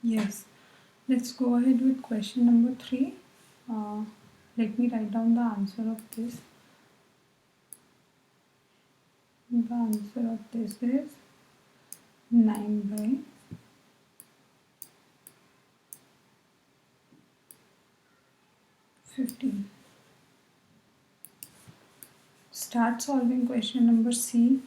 Yes. Let's go ahead with question number 3. Let me write down the answer of this. The answer of this is 9 by 15. Start solving question number C.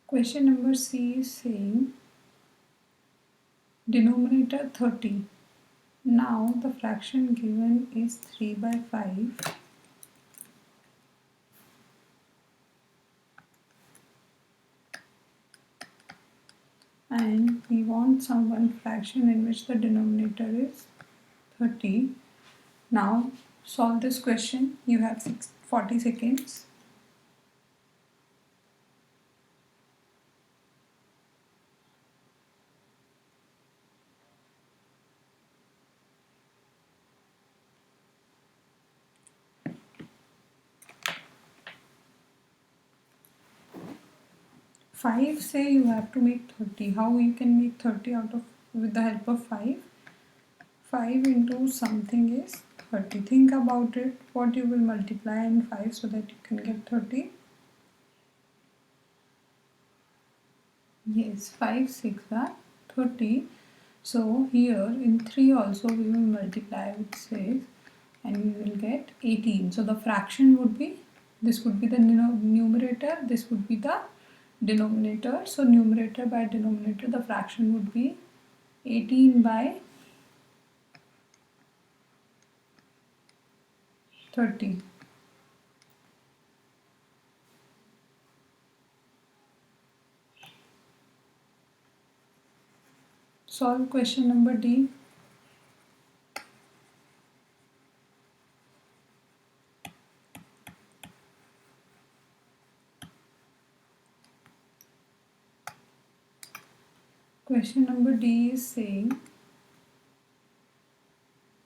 Question number C is saying denominator 30. Now the fraction given is 3 by 5. And we want some one fraction in which the denominator is 30. Now solve this question. You have 40 seconds. Five say you have to make 30. How you can make 30 out of with the help of 5? 5 into something is 30. Think about it. What you will multiply in 5 so that you can get 30? Yes, 5 6 are 30. So here in 3 also we will multiply with 6 and we will get 18. So the fraction would be, this would be the numerator, this would be the denominator. So numerator by denominator, the fraction would be 18 by 30. Solve question number D. Question number D is saying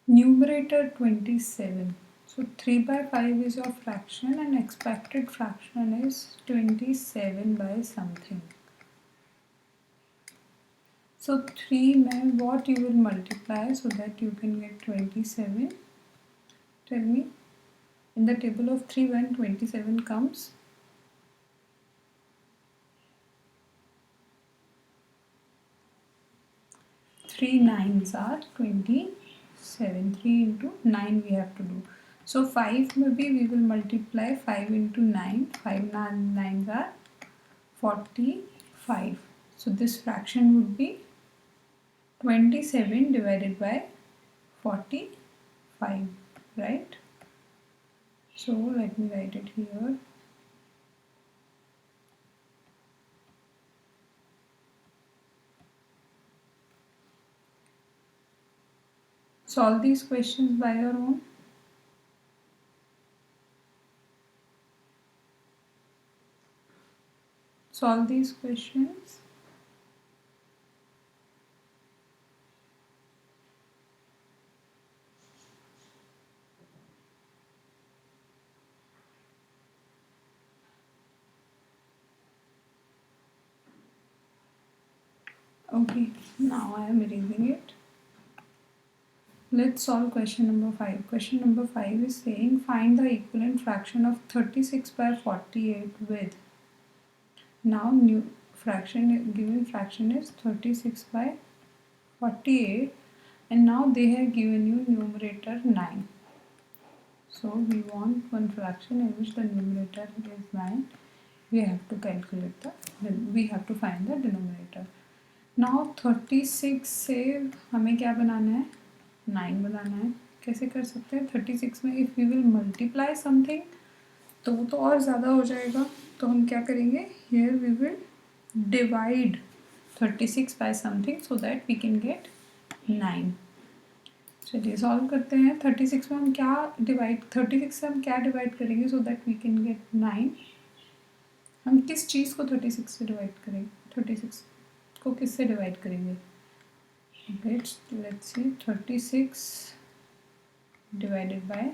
numerator 27. So 3 by 5 is your fraction and expected fraction is 27 by something. So 3 में what you will multiply so that you can get 27? Tell me. In the table of 3 when 27 comes? 3 9s are 27. 3 into 9 we have to do. So 5 maybe we will multiply 5 into 9. 5 9s are 45. So this fraction would be 27 divided by 45, right? So let me write it here. Solve these questions by your own. Solve these questions. Okay, now I am erasing it. Let's solve question number 5. Question number 5 is saying find the equivalent fraction of 36 by 48 with. Now new fraction, given fraction is 36 by 48 and now they have given you numerator 9. So we want one fraction in which the numerator is 9. We have to calculate we have to find the denominator. Now 36 से हमें क्या बनाना है? 9 बनाना है. कैसे कर सकते हैं? 36 में if we will multiply something तो वो तो और ज़्यादा हो जाएगा. तो हम क्या करेंगे? Here we will divide 36 by something so that we can get 9. चलिए सॉल्व करते हैं. 36 में हम क्या डिवाइड 36 से हम क्या डिवाइड करेंगे so that we can get 9. हम किस चीज़ को 36 से डिवाइड करेंगे? 36 को किससे डिवाइड करेंगे? Let's see 36 divided by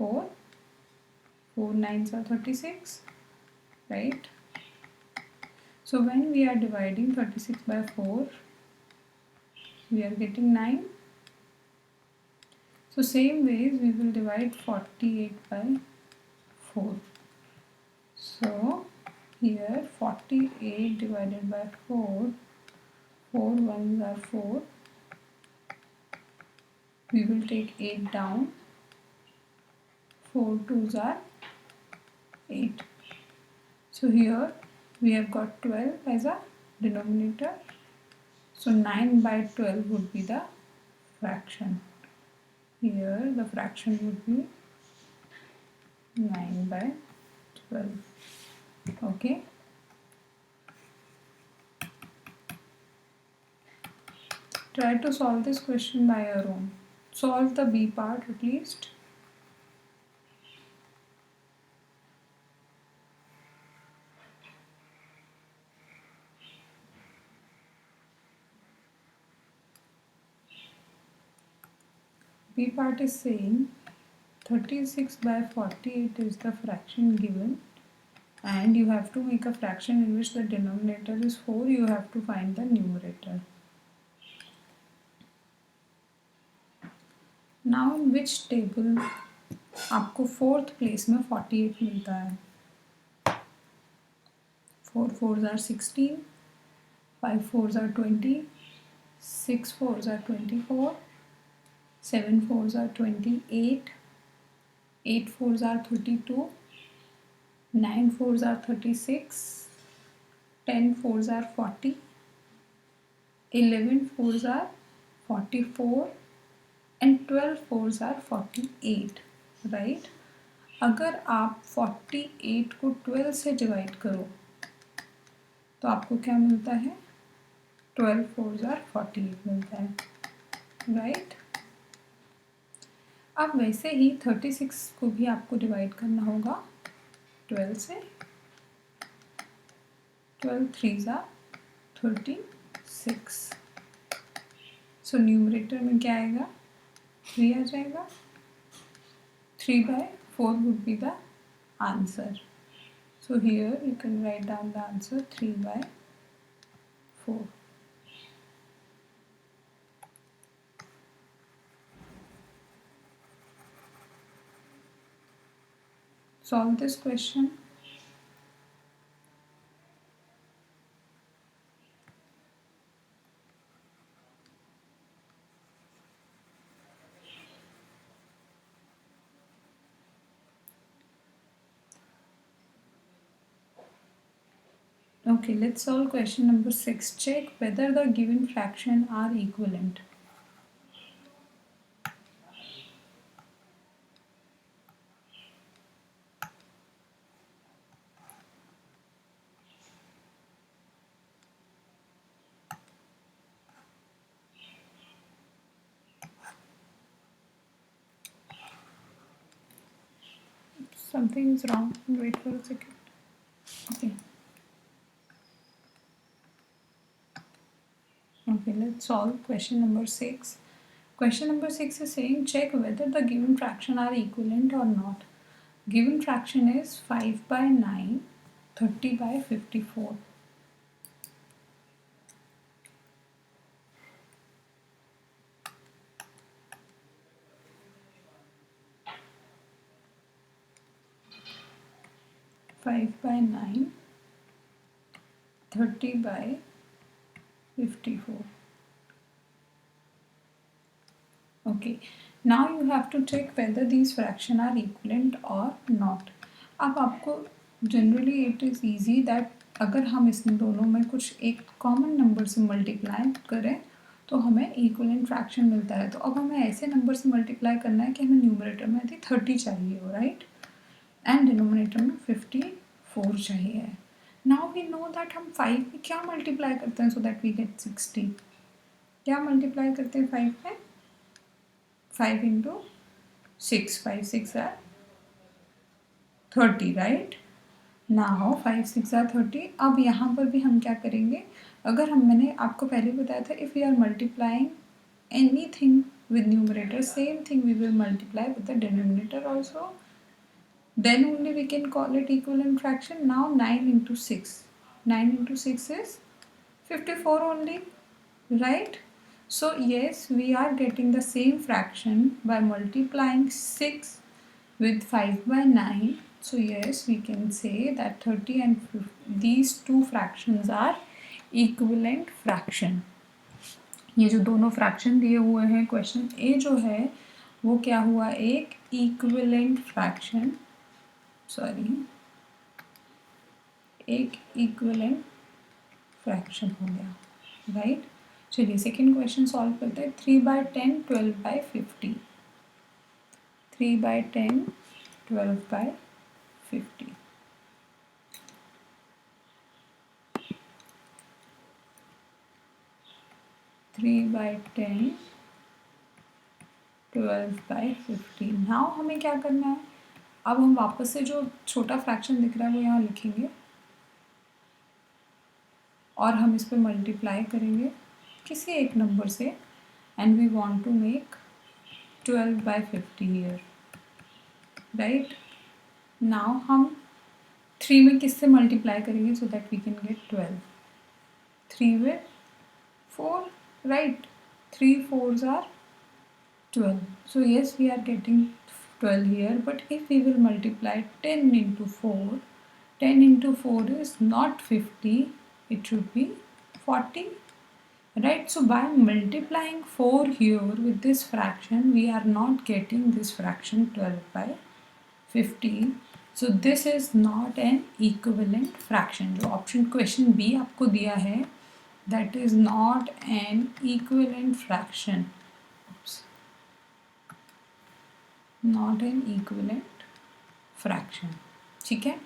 4 4 9s are 36, right? So when we are dividing 36 by 4, we are getting 9. So same ways we will divide 48 by 4. So here 48 divided by 4, 4 ones are 4. We will take 8 down, 4 twos are 8. So here we have got 12 as a denominator. So 9 by 12 would be the fraction. Here the fraction would be 9 by 12. Okay. Try to solve this question by your own. Solve the B part at least. B part is saying 36 by 48 is the fraction given, and you have to make a fraction in which the denominator is 4. You have to find the numerator. Now in which table आपको fourth place में 48 मिलता है? 4 4s are 16, 5 4s are 20, 6 4s are 24, 7 4s are 28, 8 4s are 32, 9 4s are 36, 10 4s are 40, 11 4s are 44 and 12 4s are 48, right? अगर आप 48 को 12 से divide करो तो आपको क्या मिलता है? 12 4s are 48 मिलता है, राइट? अब वैसे ही 36 को भी आपको डिवाइड करना होगा 12 से. 12 3s are 36. सो न्यूमरेटर में क्या आएगा? 3 आ जाएगा. 3 by 4 would be the answer. So here you can write down the answer 3 by 4. Solve this question. Okay, let's solve question number 6. Check whether the given fraction are equivalent. Something is wrong. Wait for a second. Okay. Okay, let's solve question number 6. Question number 6 is saying check whether the given fraction are equivalent or not. Given fraction is 5 by 9, 30 by 54. Five by 9, 30 by 54. Okay, now you have to check whether these fraction are equivalent or not. अब आपको generally it is easy that अगर हम इस दोनों में कुछ एक common number से मल्टीप्लाई करें तो हमें इक्वलेंट फ्रैक्शन मिलता है. तो अब हमें ऐसे नंबर से मल्टीप्लाई करना है कि हमें न्यूमरेटर में यदि 30 चाहिए हो, राइट, एंड डिनोमिनेटर में 54 चाहिए. नाउ वी नो दैट हम 5 में क्या मल्टीप्लाई करते हैं सो दैट वी गेट 60. क्या मल्टीप्लाई करते हैं 5 में? 5 into 6, 5 6 are 30, right? Now 5 6 are 30. अब यहाँ पर भी हम क्या करेंगे? अगर मैंने आपको पहले बताया था if we are multiplying anything with numerator, same thing we will multiply with the denominator also. then only we can call it equivalent fraction. Now 9 into 6. 9 into 6 is 54 only, right? So yes, we are getting the same fraction by multiplying 6 with 5 by 9. So yes, we can say that 30 and 50, these two fractions are equivalent fraction. ये जो दोनों fraction दिए हुए हैं question ए जो है वो क्या हुआ, एक इक्विवेलेंट फ्रैक्शन, सॉरी एक इक्विवेलेंट फ्रैक्शन हो गया, राइट। चलिए सेकेंड क्वेश्चन सॉल्व करते हैं। 3/10 12/50, 3/10 12/50। 3/10 12/50। नाउ हमें क्या करना है, अब हम वापस से जो छोटा फ्रैक्शन दिख रहा है वो यहाँ लिखेंगे और हम इस पर मल्टीप्लाई करेंगे किसी एक नंबर से, and we want to make 12/50 here, right. Now हम 3 में किससे मल्टीप्लाई करेंगे so that we can get 12, 3 with 4, right, 3 4s are 12. So yes, we are getting 12 here, but if we will multiply 10 into 4, 10 into 4 is not 50, it should be 40, right. So by multiplying 4 here with this fraction, we are not getting this fraction 12/50. So this is not an equivalent fraction. जो option question B आपको दिया है, that is not an equivalent fraction. Oops. Not an equivalent fraction. ठीक है,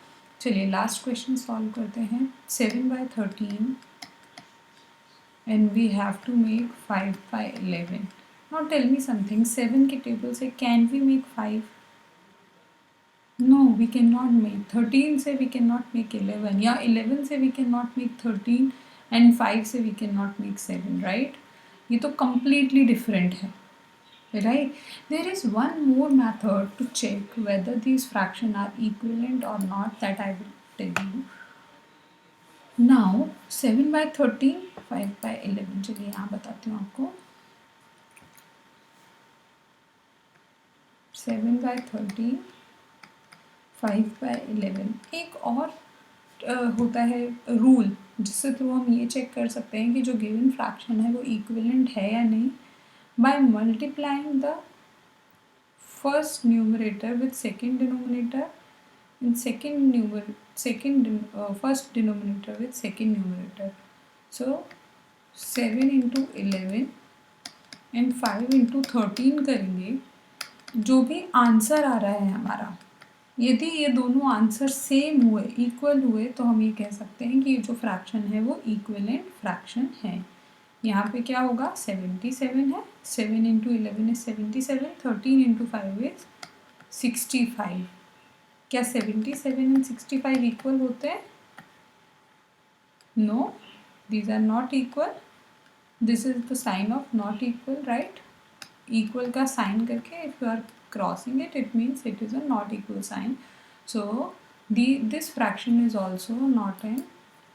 चलिए last question solve करते हैं। 7/13 and we have to make 5/11. Now tell me something, 7 के टेबल से can we make 5? No, we cannot make. 13 से we cannot make 11, या 11 से we cannot make 13, and 5 से we cannot make 7, right? ये तो completely different है, right? There is one more method to check whether these fractions are equivalent or not, that I will tell you. Now 7/13 5/11, चलिए यहाँ बताती हूँ आपको। 7/13 5/11, एक और होता है रूल जिससे थ्रू हम ये चेक कर सकते हैं कि जो गिवन फ्रैक्शन है वो इक्विवेलेंट है या नहीं, by multiplying the first numerator with second denominator in first denominator with second numerator. So 7 into 11 and 5 into 13 करेंगे, जो भी आंसर आ रहा है हमारा, यदि ये दोनों आंसर सेम हुए, इक्वल हुए, तो हम ये कह सकते हैं कि ये जो फ्रैक्शन है वो इक्विवेलेंट फ्रैक्शन है। यहाँ पे क्या होगा, 77 है, 7 into 11 is 77, 13 into 5 is 65। क्या 77 and 65 इक्वल होते हैं? No, these are not equal. This is the sign of not equal, right? Equal का sign करके if you are crossing it, it means it is a not equal sign. So this fraction is also not an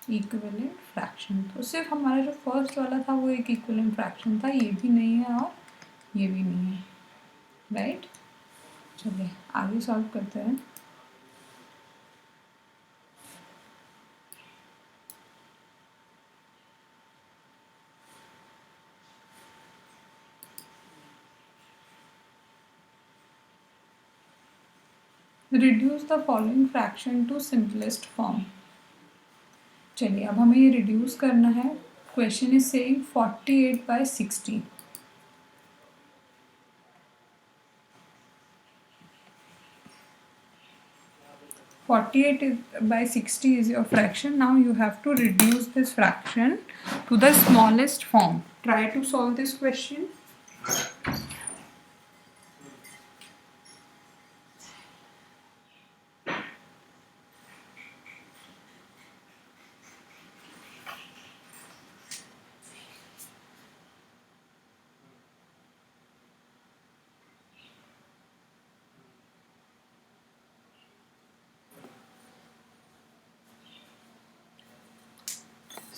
equivalent fraction. तो सिर्फ हमारा जो first वाला था वो एक equivalent fraction था, ये भी नहीं है और ये भी नहीं है, right? चलिए आगे सॉल्व करते हैं। Reduce the following fraction to simplest form. चलिए अब हमें ये रिड्यूस करना है। Question is saying 48/60। 48/60 is your fraction. Now you have to reduce this fraction to the smallest form. Try to solve this question.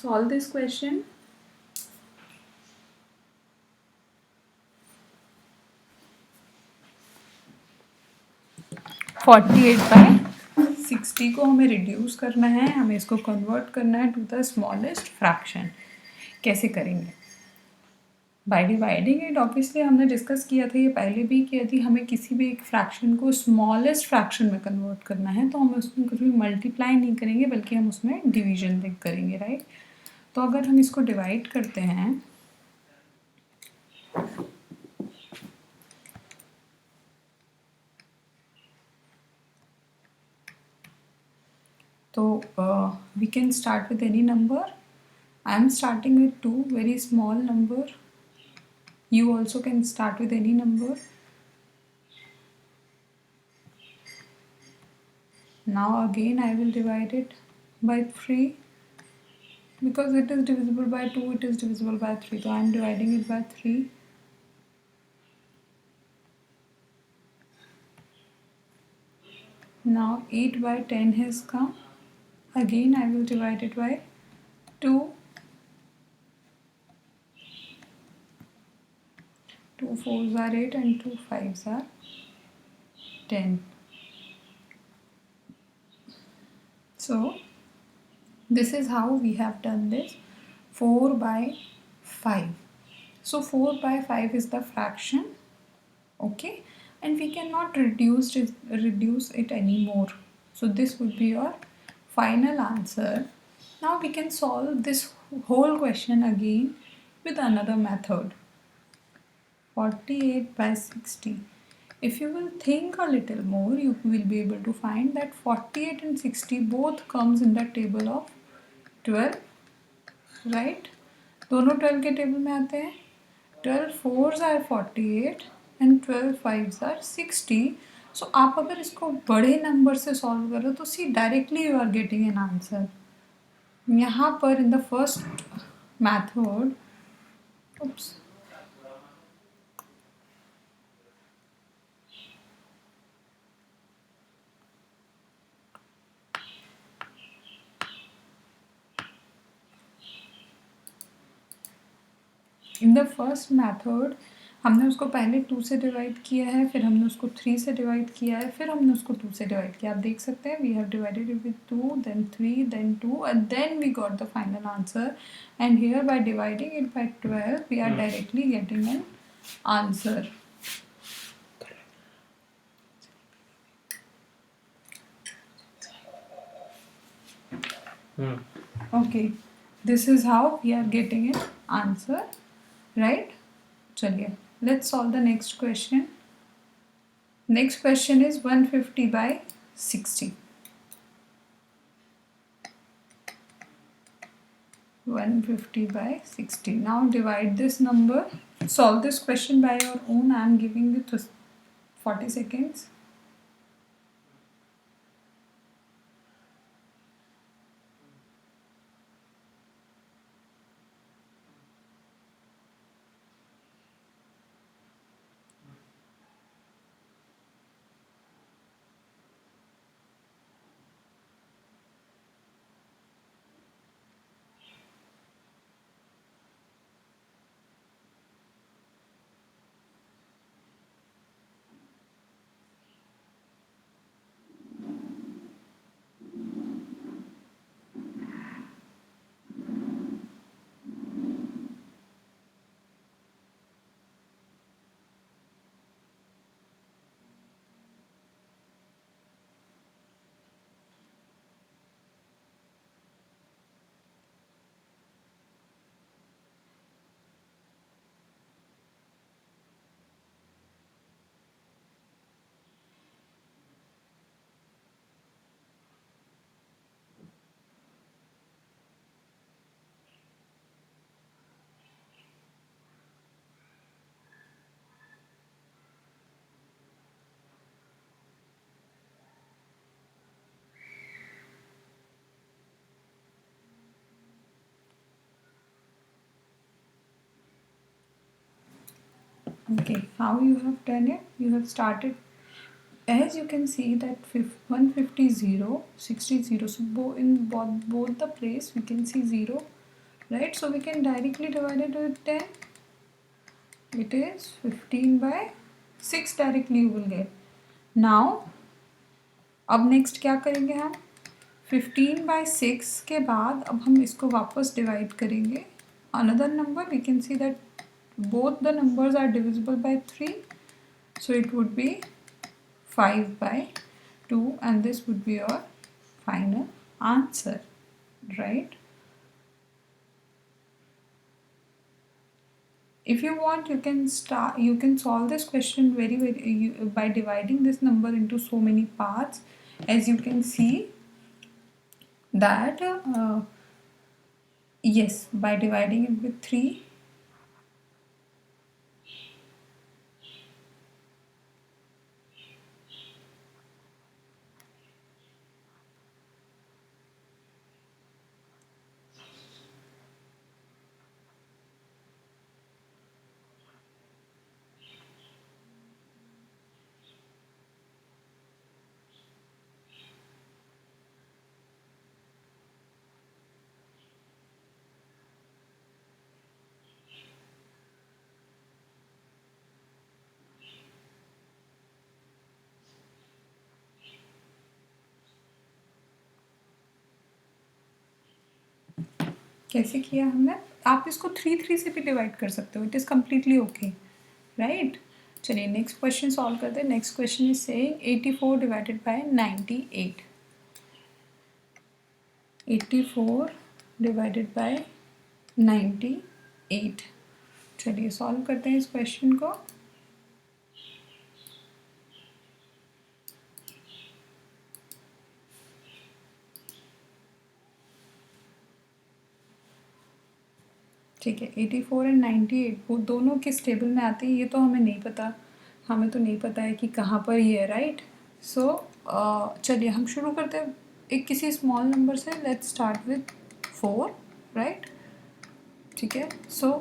solve this question. Forty eight by 60 को हमें reduce करना है, हमें इसको कन्वर्ट करना है टू द स्मॉलेस्ट फ्रैक्शन. कैसे करेंगे? Bye dividing it. ऑब्वियसली हमने डिस्कस किया था ये पहले भी कि यदि हमें किसी भी एक फ्रैक्शन को स्मॉलेस्ट फ्रैक्शन में कन्वर्ट करना है तो हम उसमें कुछ भी मल्टीप्लाई नहीं करेंगे बल्कि हम उसमें डिवीजन करेंगे, राइट? तो अगर हम इसको डिवाइड करते हैं तो we can start with any number. I am starting with 2, very small number. You also can start with any number. Now again I will divide it by 3 because it is divisible by 2, it is divisible by 3, so I am dividing it by 3. Now 8 by 10 has come. Again I will divide it by 2. 2 4s are 8 and 2 5s are 10. So this is how we have done this. 4 by 5. So 4 by 5 is the fraction, okay, and we cannot reduce it anymore. So this would be your final answer. Now we can solve this whole question again with another method. 48 by 60. If you will think a little more, you will be able to find that 48 and 60 both comes in the table of 12, right? दोनों 12 के table में आते हैं. 12 4s are 48 and 12 5s are 60. So आप अगर इसको बड़े number से सॉल्व करो तो see directly you are getting an answer. यहाँ पर in the first method, oops, in the first method हमने उसको पहले 2 से डिवाइड किया है, फिर हमने उसको 3 से डिवाइड किया है, फिर हमने उसको 2 से डिवाइड किया. आप देख सकते हैं we have divided it with 2, then 3, then 2 and then we got the final answer. And here by dividing it by 12 we are directly getting an answer. Okay, this is how we are getting an answer, right? चलिए, let's solve the next question. Next question is 150 by 60. 150 by 60. Now divide this number. Solve this question by your own. I am giving you 40 seconds. Okay, how you have done it? You have started, as you can see that 150 0, 60 0. So in both the place we can see 0. right? So we can directly divide it with 10. It is 15 by 6 directly you will get. Now अब next क्या करेंगे हम 15/6 के बाद अब हम इसको वापस डिवाइड करेंगे another number. We can see that both the numbers are divisible by 3, so it would be 5/2 and this would be your final answer, right? If you want, you can solve this question by dividing this number into so many parts. As you can see that yes, by dividing it with 3, कैसे किया हमने? आप इसको 3 से भी divide कर सकते हो, it is completely okay, right? चलिए नेक्स्ट क्वेश्चन सॉल्व करते हैं. Next question is saying 84 divided by 98. 84 divided by 98. चलिए सॉल्व करते हैं इस क्वेश्चन को. ठीक है, 84 एंड 98 वो दोनों किस टेबल में आते हैं ये तो हमें नहीं पता. हमें तो नहीं पता है कि कहाँ पर ये है, राइट? सो चलिए हम शुरू करते हैं एक किसी स्मॉल नंबर से. Let's start with 4, right? ठीक है, सो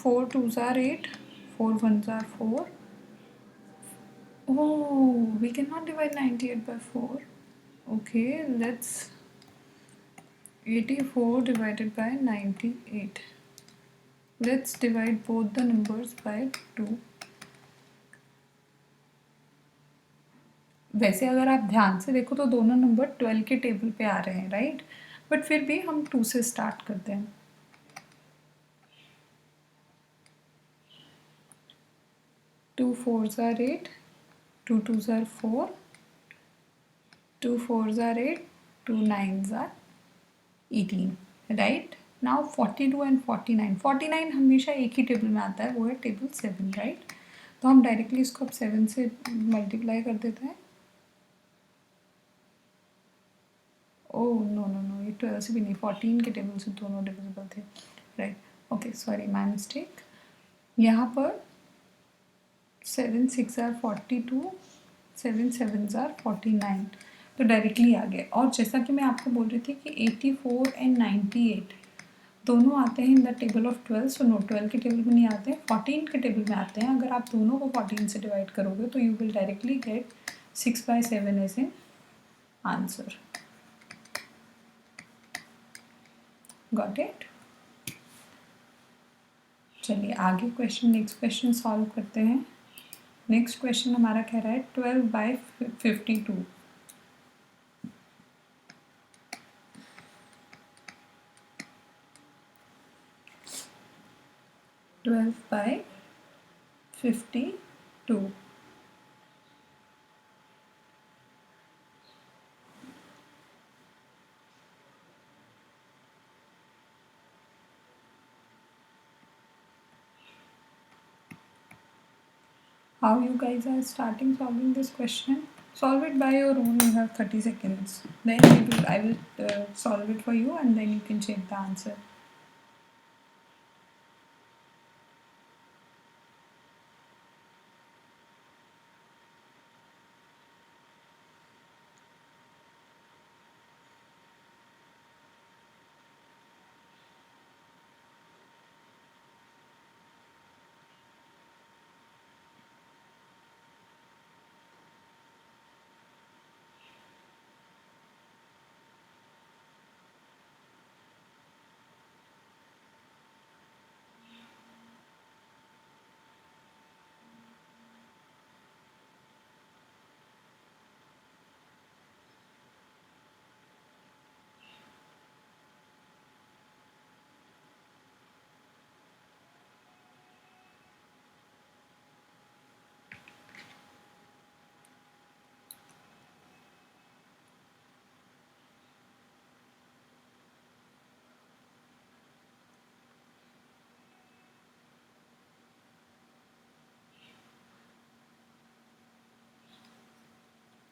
4 2s are 8, 4 1s are 4. Oh, we cannot divide 98 by 4. Okay, let's 84 divided by 98. Let's divide both the numbers by 2. वैसे अगर आप ध्यान से देखो तो दोनों नंबर 12 के टेबल पे आ रहे हैं, राइट? बट फिर भी हम 2 से स्टार्ट करते हैं. 2 4s are 8, 2 2s are 4, 2 4s are 8, 2 9s are 18, right? Now 42 and 49. 49 हमेशा एक ही टेबल में आता है, वो है टेबल 7, राइट? तो हम डायरेक्टली इसको अब 7 से मल्टीप्लाई कर देते हैं. ओह नो नो नो, ये 12 से भी नहीं, 14 के टेबल से दोनों डिविजिबल थे, right? Okay, sorry, my mistake. यहाँ पर 7 6 are 42, 7 7s are 49, तो डायरेक्टली आ गए. और जैसा कि मैं आपको बोल रही थी कि 84 एंड 98 दोनों आते हैं in the table of 12. So no, 12 के टेबल में नहीं आते हैं, 14 के टेबल में आते हैं. अगर आप दोनों को 14 से डिवाइड करोगे तो you will directly get 6/7 as an answer. Got it? चलिए आगे नेक्स्ट क्वेश्चन सॉल्व करते हैं. नेक्स्ट क्वेश्चन हमारा कह रहा है 12/52. 12/52. How you guys are starting solving this question? Solve it by your own. You have 30 seconds. Then I will solve it for you and then you can check the answer.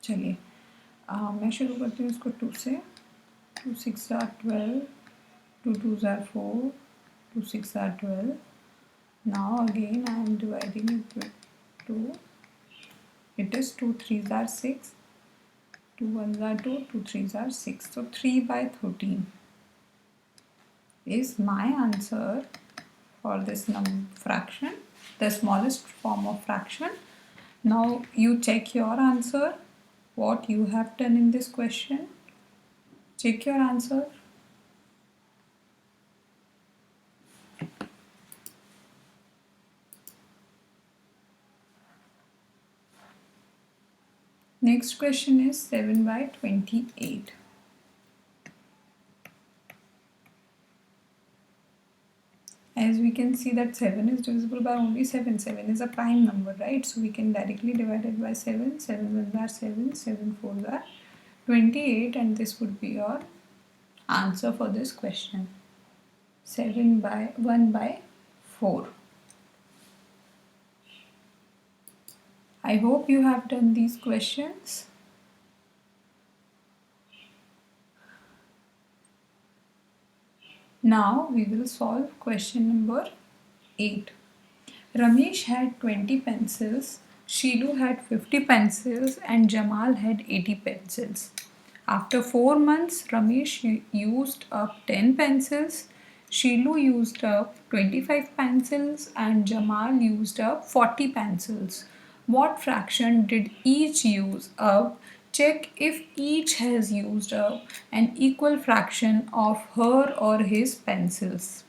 चलिए मैं शुरू करती हूँ इसको 2 से. 2 6 are 12, 2 2s are 4, 2 6 are 12. Now again I am dividing it with 2. It is 2 3s are 6, 2 1s are 2, 2 3s are 6. So 3 by 13 is my answer for this fraction, the smallest form of fraction. Now you check your answer, what you have done in this question. Check your answer. Next question is 7 by 28. As we can see that 7 is divisible by only 7. 7 is a prime number, right? So we can directly divide it by 7. 7 1s are 7, 7 4s are 28, and this would be your answer for this question. 7 by 1 by 4. I hope you have done these questions. Now we will solve question number 8. Ramesh had 20 pencils, Sheelu had 50 pencils, and Jamal had 80 pencils. After 4 months, Ramesh used up 10 pencils, Sheelu used up 25 pencils, and Jamal used up 40 pencils. What fraction did each use up? Check if each has used up an equal fraction of her or his pencils.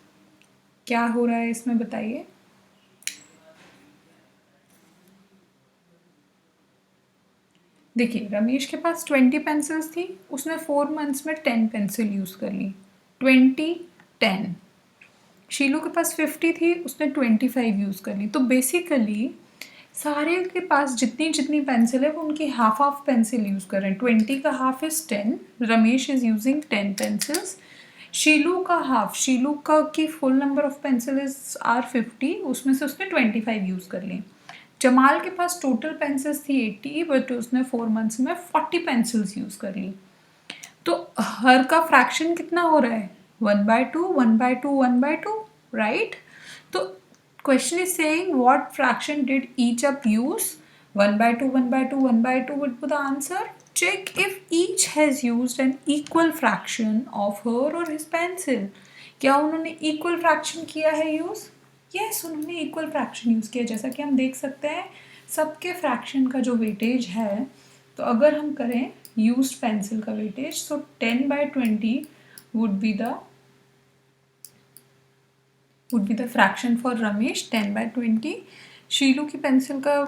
क्या हो रहा है इसमें बताइए. देखिए रमेश के पास 20 pencils थी, उसने 4 मंथ्स में 10 पेंसिल यूज़ कर ली. 20 10. शीलू के पास 50 थी, उसने 25 यूज़ कर ली. तो बेसिकली सारे के पास जितनी जितनी पेंसिल है वो उनकी हाफ हाफ पेंसिल यूज़ कर रहे हैं. 20 का half is 10. Ramesh is using 10 pencils. Shilu का हाफ, शीलू का की full number of pencil is are 50, उसमें से उसने 25 यूज़ कर ली. जमाल के पास टोटल पेंसिल्स थी 80, बट उसने 4 मंथ्स में 40 पेंसिल्स यूज़ कर ली. तो हर का फ्रैक्शन कितना हो रहा है? 1/2, 1/2, 1/2, राइट? तो question is saying what fraction did each up use? 1/2, 1/2, 1/2 would be the answer. Check if each has used an equal fraction of her or his pencil. क्या उन्होंने equal fraction किया है use? Yes, उन्होंने equal fraction use किया. जैसा कि हम देख सकते हैं सबके fraction का जो weightage है, तो अगर हम करें used pencil का weightage, so 10/20 would be the fraction for Ramesh, 10/20. शीलू की पेंसिल का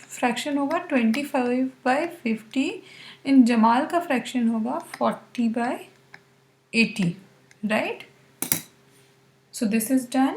फ्रैक्शन होगा 25/50. इन जमाल का फ्रैक्शन होगा 40/80, right? So this is done.